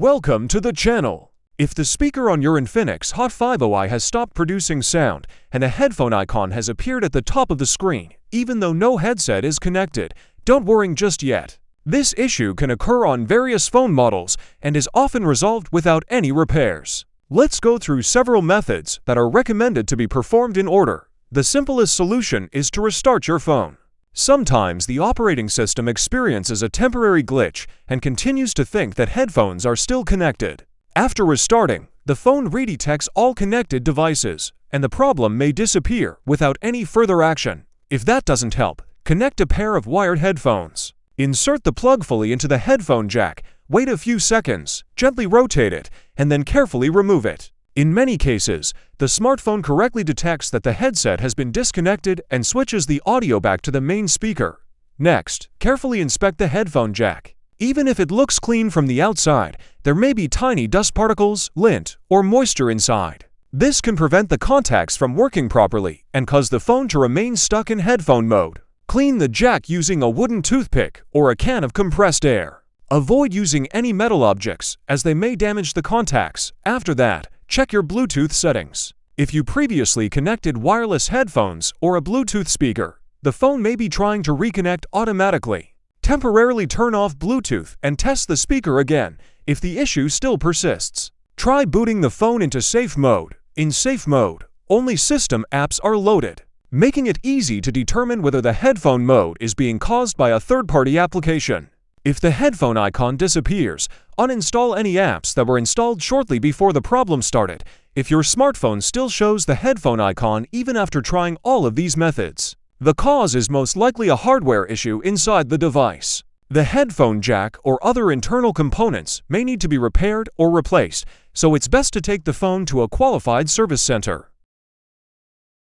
Welcome to the channel. If the speaker on your Infinix Hot 50i has stopped producing sound and a headphone icon has appeared at the top of the screen, even though no headset is connected, don't worry just yet. This issue can occur on various phone models and is often resolved without any repairs. Let's go through several methods that are recommended to be performed in order. The simplest solution is to restart your phone. Sometimes the operating system experiences a temporary glitch and continues to think that headphones are still connected. After restarting, the phone redetects all connected devices, and the problem may disappear without any further action. If that doesn't help, connect a pair of wired headphones. Insert the plug fully into the headphone jack, wait a few seconds, gently rotate it, and then carefully remove it. In many cases, the smartphone correctly detects that the headset has been disconnected and switches the audio back to the main speaker. Next, carefully inspect the headphone jack. Even if it looks clean from the outside, there may be tiny dust particles, lint, or moisture inside. This can prevent the contacts from working properly and cause the phone to remain stuck in headphone mode. Clean the jack using a wooden toothpick or a can of compressed air. Avoid using any metal objects, as they may damage the contacts. After that, check your Bluetooth settings. If you previously connected wireless headphones or a Bluetooth speaker, the phone may be trying to reconnect automatically. Temporarily turn off Bluetooth and test the speaker again if the issue still persists. Try booting the phone into safe mode. In safe mode, only system apps are loaded, making it easy to determine whether the headphone mode is being caused by a third-party application. If the headphone icon disappears, uninstall any apps that were installed shortly before the problem started if your smartphone still shows the headphone icon even after trying all of these methods. The cause is most likely a hardware issue inside the device. The headphone jack or other internal components may need to be repaired or replaced, so it's best to take the phone to a qualified service center.